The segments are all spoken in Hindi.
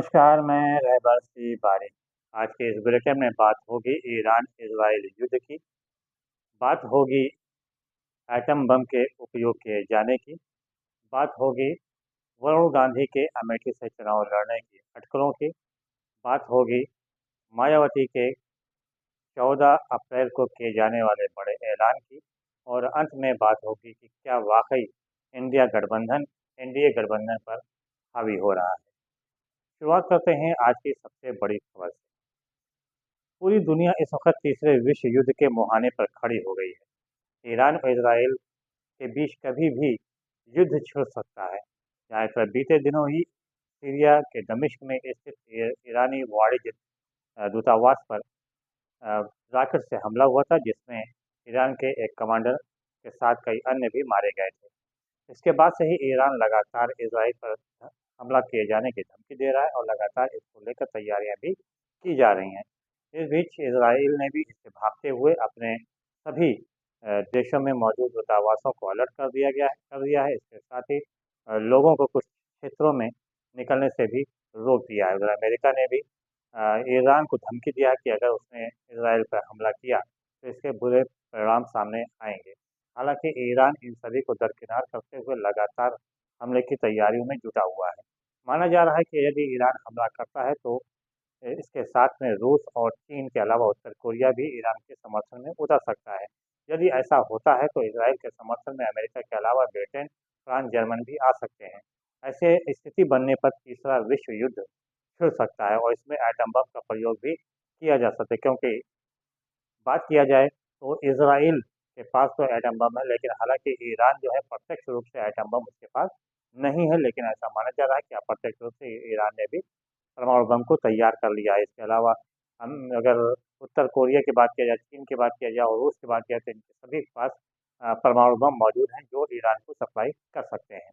नमस्कार, मैं रहबर सी बारी। आज के इस बुलेटिन में बात होगी ईरान-इज़राइल युद्ध की, बात होगी एटम बम के उपयोग किए जाने की, बात होगी वरुण गांधी के अमेठी से चुनाव लड़ने की अटकलों की, बात होगी मायावती के 14 अप्रैल को किए जाने वाले बड़े ऐलान की और अंत में बात होगी कि क्या वाकई एनडीए गठबंधन पर हावी हो रहा है। शुरुआत करते हैं आज की सबसे बड़ी खबर से। पूरी दुनिया इस वक्त तीसरे विश्व युद्ध के मुहाने पर खड़ी हो गई है। ईरान और इसराइल के बीच कभी भी युद्ध छिड़ सकता है। ज़्यादातर बीते दिनों ही सीरिया के दमिश्क में स्थित ईरानी वाणिज्य दूतावास पर रॉकेट से हमला हुआ था, जिसमें ईरान के एक कमांडर के साथ कई अन्य भी मारे गए थे। इसके बाद से ही ईरान लगातार इसराइल पर हमला किए जाने की धमकी दे रहा है और लगातार इसको लेकर तैयारियां भी की जा रही हैं। इस बीच इसराइल ने भी इससे भागते हुए अपने सभी देशों में मौजूद दूतावासों को अलर्ट कर दिया है। इसके साथ ही लोगों को कुछ क्षेत्रों में निकलने से भी रोक दिया है। उधर अमेरिका ने भी ईरान को धमकी दिया है कि अगर उसने इसराइल पर हमला किया तो इसके बुरे परिणाम सामने आएंगे। हालांकि ईरान इन सभी को दरकिनार करते हुए लगातार हमले की तैयारियों में जुटा हुआ है। माना जा रहा है कि यदि ईरान हमला करता है तो इसके साथ में रूस और चीन के अलावा उत्तर कोरिया भी ईरान के समर्थन में उतर सकता है। यदि ऐसा होता है तो इसराइल के समर्थन में अमेरिका के अलावा ब्रिटेन, फ्रांस, जर्मन भी आ सकते हैं। ऐसे स्थिति बनने पर तीसरा विश्व युद्ध छिड़ सकता है और इसमें एटम बम का प्रयोग भी किया जा सकता है, क्योंकि बात किया जाए तो इसराइल के पास तो एटम बम है, लेकिन हालांकि ईरान जो है प्रत्यक्ष रूप से एटम बम उसके पास नहीं है, लेकिन ऐसा माना जा रहा है कि अप्रत्यक्ष रूप से ईरान ने भी परमाणु बम को तैयार कर लिया है। इसके अलावा हम अगर उत्तर कोरिया की बात किया जाए, चीन की बात किया जाए और रूस की बात किया जाए, तो इनके सभी के पास परमाणु बम मौजूद हैं जो ईरान को सप्लाई कर सकते हैं।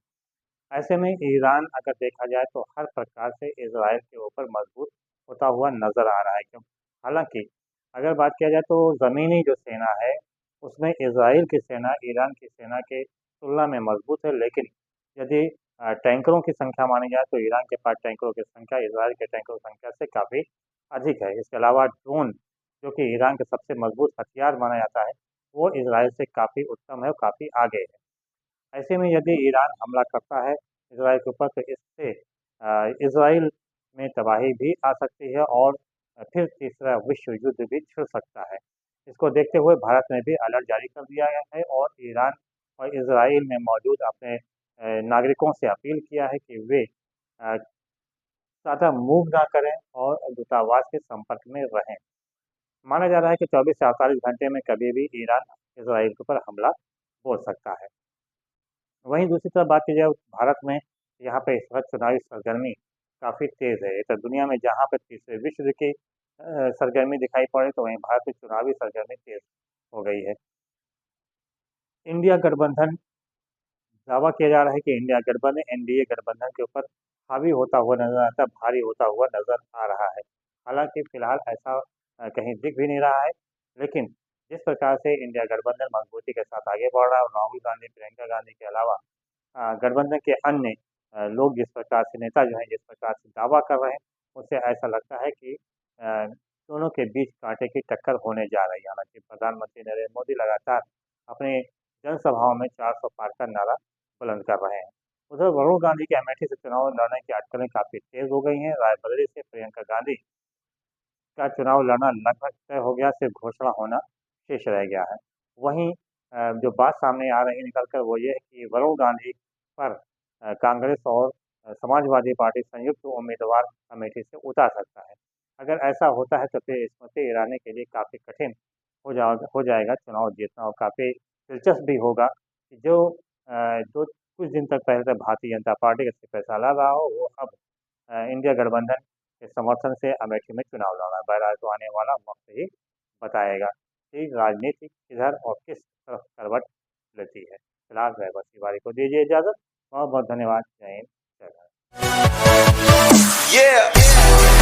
ऐसे में ईरान अगर देखा जाए तो हर प्रकार से इसराइल के ऊपर मजबूत होता हुआ नजर आ रहा है। क्यों? हालांकि अगर बात किया जाए तो ज़मीनी जो सेना है उसमें इसराइल की सेना ईरान की सेना के तुलना में मजबूत है, लेकिन यदि टैंकरों की संख्या मानी जाए तो ईरान के पास टैंकरों की संख्या इसराइल के टैंकरों की संख्या से काफ़ी अधिक है। इसके अलावा ड्रोन, जो कि ईरान का सबसे मजबूत हथियार माना जाता है, वो इसराइल से काफ़ी उत्तम है और काफ़ी आगे है। ऐसे में यदि ईरान हमला करता है इसराइल के ऊपर तो इससे इसराइल में तबाही भी आ सकती है और फिर तीसरा विश्व युद्ध भी छिड़ सकता है। इसको देखते हुए भारत ने भी अलर्ट जारी कर दिया है और ईरान और इसराइल में मौजूद अपने नागरिकों से अपील किया है कि वे ज़्यादा मूव ना करें और दूतावास के संपर्क में रहें। माना जा रहा है कि 24 से 48 घंटे में कभी भी ईरान इसराइल के ऊपर हमला बोल सकता है। वहीं दूसरी तरफ बात की जाए भारत में, यहाँ पे इस वक्त चुनावी सरगर्मी काफ़ी तेज़ है। तो दुनिया में जहाँ पे तीसरे विश्व युद्ध की सरगर्मी दिखाई पड़े तो वहीं भारत में चुनावी सरगर्मी तेज़ हो गई है। इंडिया गठबंधन, दावा किया जा रहा है कि इंडिया गठबंधन एनडीए गठबंधन के ऊपर हावी होता हुआ नजर आता है, भारी होता हुआ नजर आ रहा है। हालांकि फिलहाल ऐसा कहीं दिख भी नहीं रहा है, लेकिन जिस प्रकार से इंडिया गठबंधन मजबूती के साथ आगे बढ़ रहा है और राहुल गांधी, प्रियंका गांधी के अलावा गठबंधन के अन्य लोग जिस प्रकार से नेता जो हैं जिस प्रकार से दावा कर रहे हैं, उससे ऐसा लगता है कि दोनों के बीच कांटे की टक्कर होने जा रही है। हालांकि प्रधानमंत्री नरेंद्र मोदी लगातार अपने जनसभाओं में 400 पार का नारा बुलंद कर रहे हैं। उधर वरुण गांधी के अमेठी से चुनाव लड़ने की अटकलें काफ़ी तेज हो गई हैं। रायबरेली से प्रियंका गांधी का चुनाव लड़ना लगभग तय हो गया, सिर्फ घोषणा होना शेष रह गया है। वहीं जो बात सामने आ रही निकल कर वो ये है कि वरुण गांधी पर कांग्रेस और समाजवादी पार्टी संयुक्त उम्मीदवार अमेठी से उतार सकता है। अगर ऐसा होता है तो फिर स्मृति ईरानी के लिए काफ़ी कठिन हो जाएगा चुनाव जीतना और काफ़ी दिलचस्प भी होगा कि जो कुछ दिन तक पहले तक भारतीय जनता पार्टी का फैसला रहा हो, वो अब इंडिया गठबंधन के समर्थन से अमेठी में चुनाव लड़ा। बहरहाल तो आने वाला वक्त ही बताएगा कि राजनीति किधर और किस तरफ करवट लेती है। फिलहाल रहबर तिवारी को दीजिए इजाज़त। बहुत बहुत धन्यवाद। जय हिंद, जय भारत।